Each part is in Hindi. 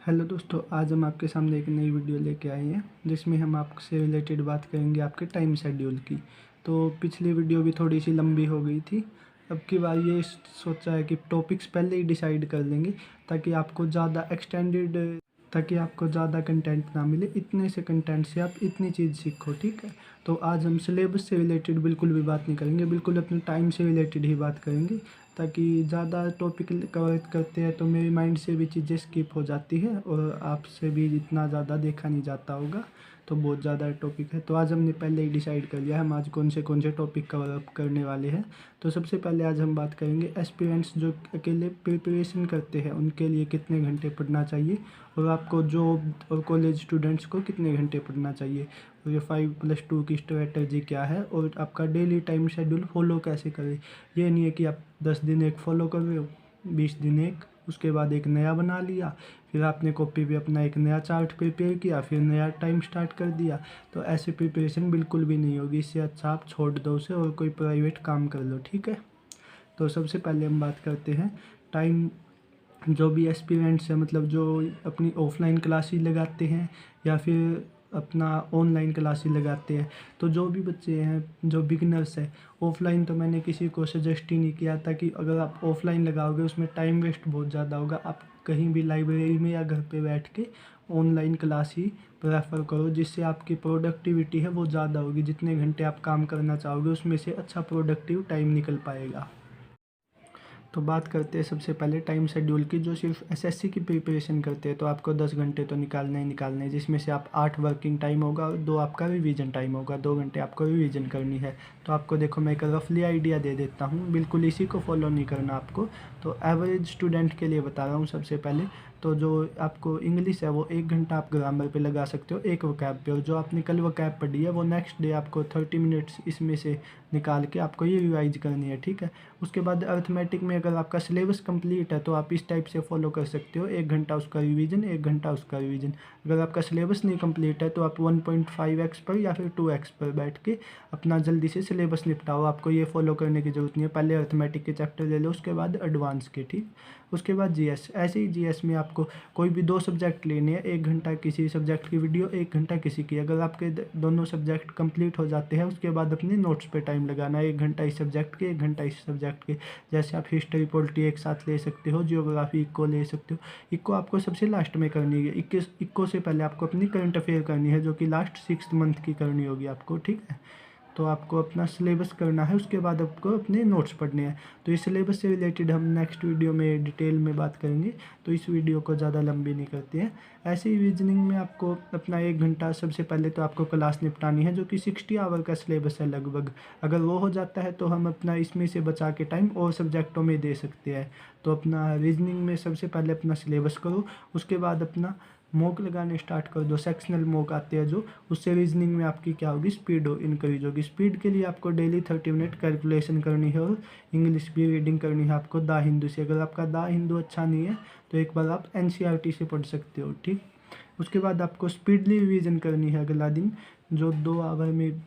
हेलो दोस्तों, आज हम आपके सामने एक नई वीडियो लेके आए हैं जिसमें हम आपसे रिलेटेड बात करेंगे आपके टाइम शेड्यूल की। तो पिछली वीडियो भी थोड़ी सी लंबी हो गई थी। अब की बार ये सोचा है कि टॉपिक्स पहले ही डिसाइड कर लेंगे ताकि आपको ज़्यादा एक्सटेंडेड ताकि आपको ज़्यादा कंटेंट ना मिले। इतने से कंटेंट से आप इतनी चीज़ सीखो, ठीक है। तो आज हम सिलेबस से रिलेटेड बिल्कुल भी बात नहीं करेंगे, बिल्कुल अपने टाइम से रिलेटेड ही बात करेंगे ताकि ज़्यादा टॉपिक कवर करते हैं तो मेरे माइंड से भी चीज़ें स्किप हो जाती है और आपसे भी इतना ज़्यादा देखा नहीं जाता होगा। तो बहुत ज़्यादा टॉपिक है, तो आज हमने पहले ही डिसाइड कर लिया है हम आज कौन से टॉपिक कवर अप करने वाले हैं। तो सबसे पहले आज हम बात करेंगे एस्पिरेंट्स जो अकेले प्रिपरेशन करते हैं उनके लिए कितने घंटे पढ़ना चाहिए, और आपको जॉब और कॉलेज स्टूडेंट्स को कितने घंटे पढ़ना चाहिए, और ये 5+2 की स्ट्रेटजी क्या है, और आपका डेली टाइम शेड्यूल फॉलो कैसे करें। ये नहीं है कि आप 10 दिन एक फॉलो कर रहे हो, 20 दिन एक, उसके बाद एक नया बना लिया, फिर आपने कॉपी पे अपना एक नया चार्ट प्रिपेयर किया, फिर नया टाइम स्टार्ट कर दिया। तो ऐसे प्रिपरेशन बिल्कुल भी नहीं होगी। इससे अच्छा आप छोड़ दो उसे और कोई प्राइवेट काम कर लो, ठीक है। तो सबसे पहले हम बात करते हैं टाइम। जो भी एस्पिरेंट्स हैं, मतलब जो अपनी ऑफलाइन क्लासेस लगाते हैं या फिर अपना ऑनलाइन क्लासेस लगाते हैं, तो जो भी बच्चे हैं जो बिगिनर्स हैं, ऑफलाइन तो मैंने किसी को सजेस्ट ही नहीं किया था कि अगर आप ऑफलाइन लगाओगे उसमें टाइम वेस्ट बहुत ज़्यादा होगा। आप कहीं भी लाइब्रेरी में या घर पे बैठ के ऑनलाइन क्लास ही प्रेफर करो, जिससे आपकी प्रोडक्टिविटी है वो ज़्यादा होगी। जितने घंटे आप काम करना चाहोगे उसमें से अच्छा प्रोडक्टिव टाइम निकल पाएगा। तो बात करते हैं सबसे पहले टाइम शेड्यूल की। जो सिर्फ एसएससी की प्रिपरेशन करते हैं तो आपको 10 घंटे तो निकालने ही निकालने हैं, जिसमें से आप 8 वर्किंग टाइम होगा और 2 आपका रिवीजन टाइम होगा। 2 घंटे आपको रिवीजन करनी है। तो आपको देखो मैं एक रफली आइडिया दे देता हूँ, बिल्कुल इसी को फॉलो नहीं करना आपको। तो एवरेज स्टूडेंट के लिए बता रहा हूँ सबसे पहले। तो जो आपको इंग्लिश है वो 1 घंटा आप ग्रामर पे लगा सकते हो, एक वोकैब पे, और जो आपने कल वोकैब पढ़ी है वो नेक्स्ट डे आपको 30 मिनट्स इसमें से निकाल के आपको ये रिवाइज करनी है, ठीक है। उसके बाद अर्थमेटिक में अगर आपका सिलेबस कंप्लीट है तो आप इस टाइप से फॉलो कर सकते हो, 1 घंटा उसका रिवीजन, 1 घंटा उसका रिवीजन। अगर आपका सिलेबस नहीं कंप्लीट है तो आप 1.5x पर या फिर 2x पर बैठ के अपना जल्दी से सिलेबस निपटाओ। आपको ये फॉलो करने की ज़रूरत नहीं है। पहले अर्थमेटिक के चैप्टर ले लो, उसके बाद एडवांस के, ठीक। उसके बाद जीएस। ऐसे ही जीएस में आपको कोई भी 2 सब्जेक्ट लेने हैं, 1 घंटा किसी सब्जेक्ट की वीडियो, 1 घंटा किसी की। अगर आपके दोनों सब्जेक्ट कंप्लीट हो जाते हैं उसके बाद अपने नोट्स पे टाइम लगाना है, 1 घंटा इस सब्जेक्ट के, 1 घंटा इस सब्जेक्ट के। जैसे आप हिस्ट्री पॉलिटी एक साथ ले सकते हो, जियोग्राफी इक्को ले सकते हो। इक्को आपको सबसे लास्ट में करनी है। इक्को से पहले आपको अपनी करंट अफेयर करनी है, जो कि लास्ट 6th मंथ की करनी होगी आपको, ठीक है। तो आपको अपना सिलेबस करना है, उसके बाद आपको अपने नोट्स पढ़ने हैं। तो इस सिलेबस से रिलेटेड हम नेक्स्ट वीडियो में डिटेल में बात करेंगे, तो इस वीडियो को ज़्यादा लंबी नहीं करते हैं। ऐसे ही रीजनिंग में आपको अपना 1 घंटा सबसे पहले तो आपको क्लास निपटानी है, जो कि 60 आवर का सिलेबस है लगभग। अगर वो हो जाता है तो हम अपना इसमें से बचा के टाइम और सब्जेक्टों में दे सकते हैं। तो अपना रीजनिंग में सबसे पहले अपना सिलेबस करो, उसके बाद अपना मॉक लगाने स्टार्ट कर दो। सेक्शनल मॉक आते हैं जो, उससे रीजनिंग में आपकी क्या होगी, स्पीड इंक्रीज होगी। स्पीड के लिए आपको डेली 30 मिनट कैलकुलेशन करनी है और इंग्लिश भी रीडिंग करनी है आपको द हिंदू से। अगर आपका द हिंदू अच्छा नहीं है तो एक बार आप एनसीईआरटी से पढ़ सकते हो, ठीक। उसके बाद आपको स्पीडली रिवीजन करनी है अगला दिन, जो 2 आवर में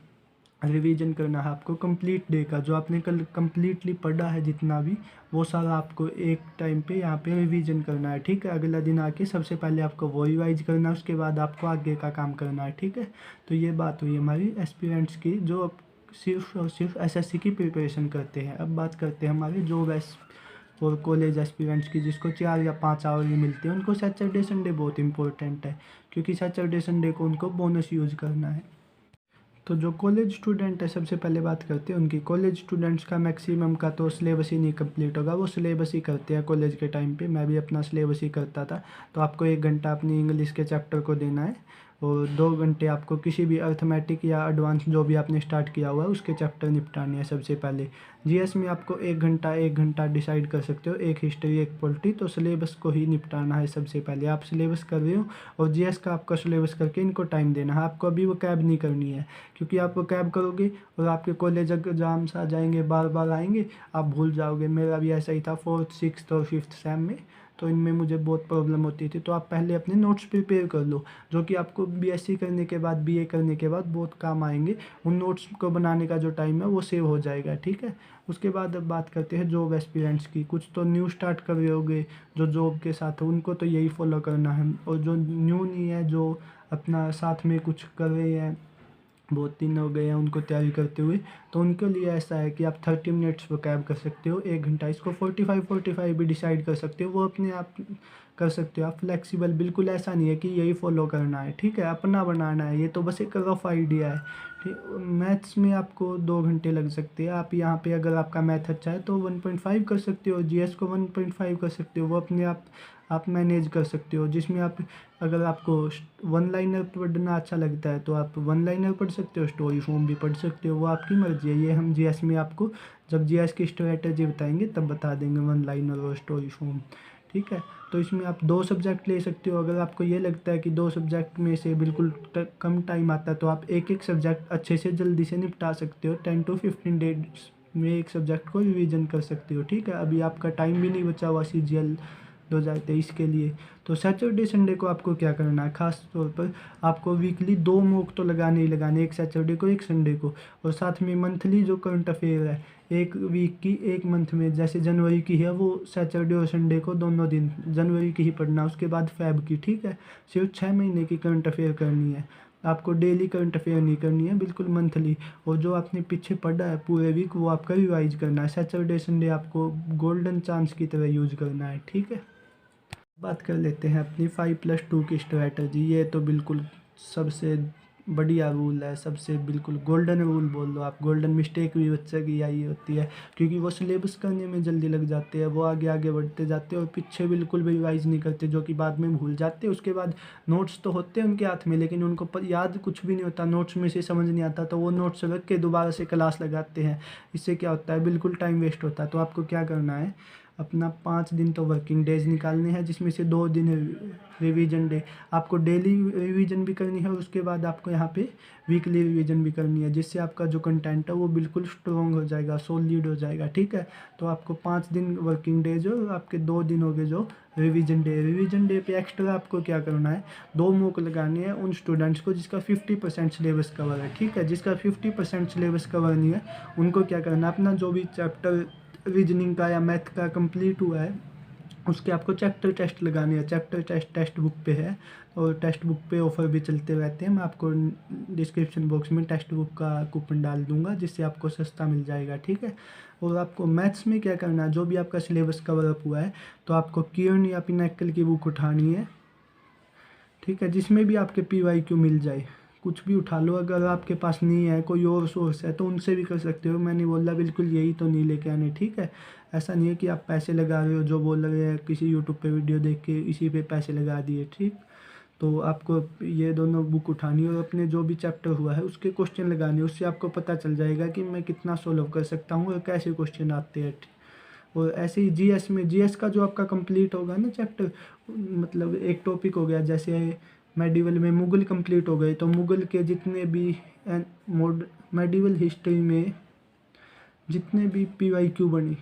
रिवीजन करना है आपको कंप्लीट डे का। जो आपने कल कंप्लीटली पढ़ा है जितना भी, वो सारा आपको एक टाइम पे यहाँ पे रिवीजन करना है, ठीक है। अगला दिन आके सबसे पहले आपको वो रिवाइज करना है, उसके बाद आपको आगे का काम करना है, ठीक है। तो ये बात हुई हमारी एस्पिरेंट्स की जो अब सिर्फ और सिर्फ एसएससी की प्रिपरेशन करते हैं। अब बात करते हैं हमारे जॉब और कॉलेज एस्पिरेंट्स की, जिसको 4 या 5 आवर ही मिलते हैं। उनको सैटरडे संडे बहुत इंपॉर्टेंट है, क्योंकि सैटरडे संडे को उनको बोनस यूज़ करना है। तो जो कॉलेज स्टूडेंट है, सबसे पहले बात करते हैं उनकी। कॉलेज स्टूडेंट्स का मैक्सिमम का तो सिलेबस ही नहीं कंप्लीट होगा, वो सिलेबस ही करते हैं कॉलेज के टाइम पे। मैं भी अपना सिलेबस ही करता था। तो आपको 1 घंटा अपनी इंग्लिश के चैप्टर को देना है और 2 घंटे आपको किसी भी अर्थमेटिक या एडवांस जो भी आपने स्टार्ट किया हुआ है उसके चैप्टर निपटाने हैं सबसे पहले। जीएस में आपको 1 घंटा डिसाइड कर सकते हो, एक हिस्ट्री एक पॉलिटी। तो सिलेबस को ही निपटाना है सबसे पहले। आप सिलेबस कर रहे हो और जीएस का आपका सिलेबस करके इनको टाइम देना है। आपको अभी वो कैब नहीं करनी है, क्योंकि आप वो कैब करोगे और आपके कॉलेज एग्जाम्स आ जाएंगे, बार बार आएंगे, आप भूल जाओगे। मेरा भी ऐसा ही था 4th 6th और 5th सेम में। तो इनमें मुझे बहुत प्रॉब्लम होती थी। तो आप पहले अपने नोट्स प्रिपेयर कर लो, जो कि आपको बीएससी करने के बाद, बीए करने के बाद बहुत काम आएंगे। उन नोट्स को बनाने का जो टाइम है वो सेव हो जाएगा, ठीक है। उसके बाद अब बात करते हैं जॉब एस्पिरेंट्स की। कुछ तो न्यू स्टार्ट कर रहे होगे जो जॉब के साथ है, उनको तो यही फॉलो करना है। और जो न्यू नहीं है, जो अपना साथ में कुछ कर रहे हैं, बहुत दिन हो गए हैं उनको तैयारी करते हुए, तो उनके लिए ऐसा है कि आप 30 मिनट्स वोकैब कर सकते हो, 1 घंटा। इसको 45 भी डिसाइड कर सकते हो, वो अपने आप कर सकते हो आप। फ्लेक्सिबल बिल्कुल ऐसा नहीं है कि यही फॉलो करना है, ठीक है, अपना बनाना है। ये तो बस एक रफ आइडिया है, ठीक। मैथ्स में आपको 2 घंटे लग सकते हैं। आप यहाँ पे अगर आपका मैथ अच्छा है तो 1.5 कर सकते हो, जीएस को 1.5 कर सकते हो, वो अपने आप मैनेज कर सकते हो। जिसमें आप, अगर आपको वन लाइनर पढ़ना अच्छा लगता है तो आप वन लाइनर पढ़ सकते हो, स्टोरी फॉर्म भी पढ़ सकते हो, वो आपकी मर्जी है। ये हम जीएस में आपको जब जीएस की स्ट्रेटजी बताएंगे तब बता देंगे, वन लाइनर और स्टोरी फॉर्म, ठीक है। तो इसमें आप 2 सब्जेक्ट ले सकते हो। अगर आपको ये लगता है कि 2 सब्जेक्ट में से बिल्कुल कम टाइम आता है तो आप एक सब्जेक्ट अच्छे से जल्दी से निपटा सकते हो। 10 to 15 डेज में एक सब्जेक्ट को रिवीजन कर सकते हो, ठीक है। अभी आपका टाइम भी नहीं बचा हुआ सीजीएल 2023 के लिए। तो सैटरडे संडे को आपको क्या करना है, खास तौर पर आपको वीकली 2 मॉक तो लगाने ही लगाने, एक सैटरडे को एक संडे को। और साथ में मंथली जो करंट अफेयर है, एक वीक की, एक मंथ में, जैसे जनवरी की है वो सैटरडे और संडे को दोनों दिन जनवरी की ही पढ़ना, उसके बाद फेब की, ठीक है। सिर्फ 6 महीने की करंट अफेयर करनी है आपको, डेली करंट अफेयर नहीं करनी है, बिल्कुल मंथली। और जो आपने पीछे पढ़ा है पूरे वीक वो आपका रिवाइज करना है। सैटरडे संडे आपको गोल्डन चांस की तरह यूज करना है, ठीक है। बात कर लेते हैं अपनी 5+2 की स्ट्रैटेजी। ये तो बिल्कुल सबसे बढ़िया रूल है, सबसे बिल्कुल गोल्डन रूल बोल लो आप। गोल्डन मिस्टेक भी बच्चे की यही होती है, क्योंकि वो सिलेबस करने में जल्दी लग जाते हैं, वो आगे आगे बढ़ते जाते हैं और पीछे बिल्कुल भी रिवाइज नहीं करते, जो कि बाद में भूल जाते हैं। उसके बाद नोट्स तो होते हैं उनके हाथ में, लेकिन उनको याद कुछ भी नहीं होता, नोट्स में से समझ नहीं आता, तो वो नोट्स रख के दोबारा से क्लास लगाते हैं। इससे क्या होता है, बिल्कुल टाइम वेस्ट होता है। तो आपको क्या करना है, अपना 5 दिन तो वर्किंग डेज निकालने हैं, जिसमें से 2 दिन रिवीजन डे। आपको डेली रिवीजन भी करनी है और उसके बाद आपको यहाँ पे वीकली रिवीजन भी करनी है, जिससे आपका जो कंटेंट है वो बिल्कुल स्ट्रॉन्ग हो जाएगा, सॉलिड हो जाएगा, ठीक है। तो आपको 5 दिन वर्किंग डेज और आपके 2 दिन हो गए जो रिवीजन डे। रिवीजन डे पे एक्स्ट्रा आपको क्या करना है, 2 मॉक लगाने हैं उन स्टूडेंट्स को जिसका 50% सिलेबस कवर है, ठीक है। जिसका 50% सिलेबस कवर नहीं है उनको क्या करना है, अपना जो भी चैप्टर रीजनिंग का या मैथ का कंप्लीट हुआ है उसके आपको चैप्टर टेस्ट लगाने हैं। चैप्टर टेस्ट बुक पे है, और टेक्स्ट बुक पे ऑफ़र भी चलते रहते हैं। मैं आपको डिस्क्रिप्शन बॉक्स में टेक्स्ट बुक का कूपन डाल दूंगा, जिससे आपको सस्ता मिल जाएगा, ठीक है। और आपको मैथ्स में क्या करना है, जो भी आपका सिलेबस कवर अप हुआ है तो आपको किरण या पिनाकल की बुक उठानी है, ठीक है, जिसमें भी आपके PYQ मिल जाए। कुछ भी उठा लो, अगर आपके पास नहीं है कोई और सोर्स है तो उनसे भी कर सकते हो। मैंने बोला बिल्कुल यही तो नहीं लेके आने, ठीक है। ऐसा नहीं है कि आप पैसे लगा रहे हो, जो बोल रहे हैं किसी यूट्यूब पे वीडियो देख के इसी पे पैसे लगा दिए, ठीक। तो आपको ये दोनों बुक उठानी है और अपने जो भी चैप्टर हुआ है उसके क्वेश्चन लगाने, उससे आपको पता चल जाएगा कि मैं कितना सोल्व कर सकता हूँ और कैसे क्वेश्चन आते हैं। और ऐसे ही जीएस में, जीएस का जो आपका कंप्लीट होगा ना चैप्टर, मतलब एक टॉपिक हो गया, जैसे मेडिवल में मुगल कंप्लीट हो गए, तो मुगल के जितने भी मेडिवल हिस्ट्री में जितने भी PYQ बने,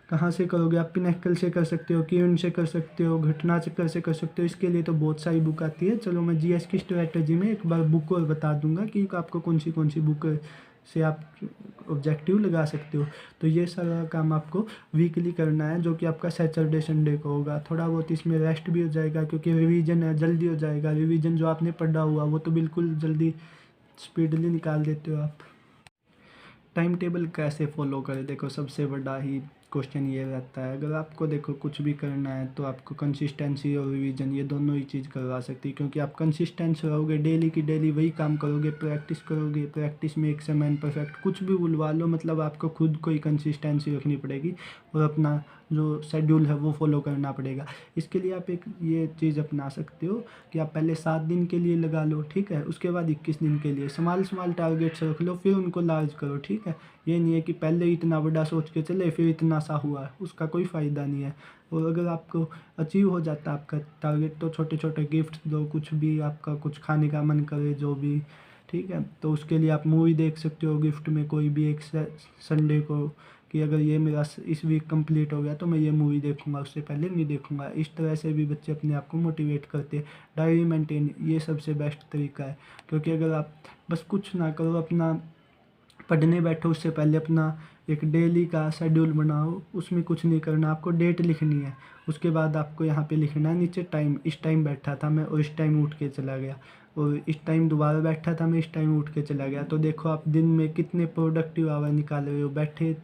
कहाँ से करोगे आप, पिनाकल से कर सकते हो, किरण से कर सकते हो, घटना चक्र से कर सकते हो। इसके लिए तो बहुत सारी बुक आती है। चलो मैं जीएस की स्ट्रैटेजी में एक बार बुक और बता दूंगा कि आपको कौन सी बुक से आप ऑब्जेक्टिव लगा सकते हो। तो ये सारा काम आपको वीकली करना है, जो कि आपका सैटरडे संडे को होगा। थोड़ा बहुत इसमें रेस्ट भी हो जाएगा, क्योंकि रिवीजन है, जल्दी हो जाएगा। रिवीजन जो आपने पढ़ा हुआ वो तो बिल्कुल जल्दी स्पीडली निकाल देते हो आप। टाइम टेबल कैसे फॉलो करें, देखो सबसे बड़ा ही क्वेश्चन ये रहता है। अगर आपको देखो कुछ भी करना है तो आपको कंसिस्टेंसी और रिवीजन ये दोनों ही चीज़ करवा सकती है, क्योंकि आप कंसिस्टेंस रहोगे, डेली की डेली वही काम करोगे, प्रैक्टिस करोगे, प्रैक्टिस में एक्सरसाइज परफेक्ट कुछ भी बुलवा लो, मतलब आपको खुद को ही कंसिस्टेंसी रखनी पड़ेगी और अपना जो शेड्यूल है वो फॉलो करना पड़ेगा। इसके लिए आप एक ये चीज़ अपना सकते हो कि आप पहले 7 दिन के लिए लगा लो, ठीक है। उसके बाद 21 दिन के लिए स्मॉल टारगेट्स रख लो, फिर उनको लार्ज करो, ठीक है। ये नहीं है कि पहले इतना बड़ा सोच के चले फिर इतना सा हुआ, उसका कोई फ़ायदा नहीं है। और अगर आपको अचीव हो जाता है आपका टारगेट तो छोटे छोटे गिफ्ट दो, कुछ भी आपका कुछ खाने का मन करे जो भी, ठीक है। तो उसके लिए आप मूवी देख सकते हो गिफ्ट में, कोई भी एक संडे को कि अगर ये मेरा इस वीक कंप्लीट हो गया तो मैं ये मूवी देखूंगा, उससे पहले नहीं देखूंगा। इस तरह से भी बच्चे अपने आप को मोटिवेट करते हैं। डायरी मेंटेन ये सबसे बेस्ट तरीका है, क्योंकि अगर आप बस कुछ ना करो, अपना पढ़ने बैठो उससे पहले अपना एक डेली का शेड्यूल बनाओ, उसमें कुछ नहीं करना, आपको डेट लिखनी है, उसके बाद आपको यहाँ पे लिखना है नीचे टाइम, इस टाइम बैठा था मैं और इस टाइम उठ के चला गया, और इस टाइम दोबारा बैठा था मैं, इस टाइम उठ के चला गया। तो देखो आप दिन में कितने प्रोडक्टिव आवर निकाल रहे हो बैठे।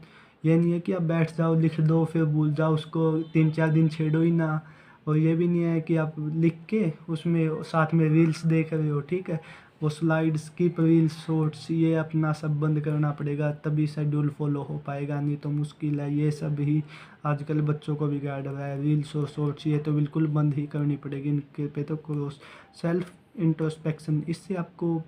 ये नहीं है कि आप बैठ जाओ लिख दो फिर भूल जाओ, उसको 3-4 दिन छेड़ो ही ना। और ये भी नहीं है कि आप लिख के उसमें साथ में रील्स देख रहे हो, ठीक है, वो स्लाइड्स की रील्स शॉर्ट्स ये अपना सब बंद करना पड़ेगा, तभी शेड्यूल फॉलो हो पाएगा, नहीं तो मुश्किल है। ये सब ही आजकल बच्चों को बिगाड़ रहा है, रील्स और शॉर्ट्स ये तो बिल्कुल बंद ही करनी पड़ेगी, इनके पे तो क्रॉस। सेल्फ इंट्रोस्पेक्शन, इससे आपको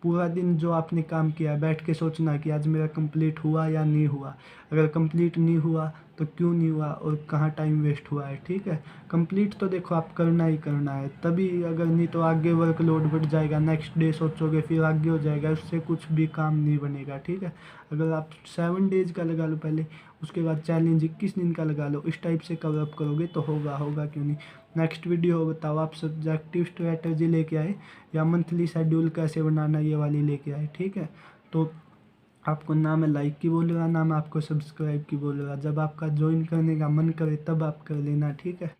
पूरा दिन जो आपने काम किया है बैठ के सोचना कि आज मेरा कंप्लीट हुआ या नहीं हुआ। अगर कंप्लीट नहीं हुआ तो क्यों नहीं हुआ और कहाँ टाइम वेस्ट हुआ है, ठीक है। कंप्लीट तो देखो आप करना ही करना है, तभी, अगर नहीं तो आगे वर्कलोड बढ़ जाएगा, नेक्स्ट डे सोचोगे फिर आगे हो जाएगा, उससे कुछ भी काम नहीं बनेगा, ठीक है। अगर आप 7 डेज का लगा लो पहले, उसके बाद चैलेंज 21 दिन का लगा लो, इस टाइप से कवर अप करोगे तो होगा क्यों नहीं। नेक्स्ट वीडियो बताओ आप सब्जेक्टिव स्ट्रेटजी लेके आए या मंथली शेड्यूल कैसे बनाना ये वाली लेके आए, ठीक है। तो आपको ना मैं लाइक की बोलूँगा ना मैं आपको सब्सक्राइब की बोलूँगा, जब आपका ज्वाइन करने का मन करे तब आप कर लेना, ठीक है।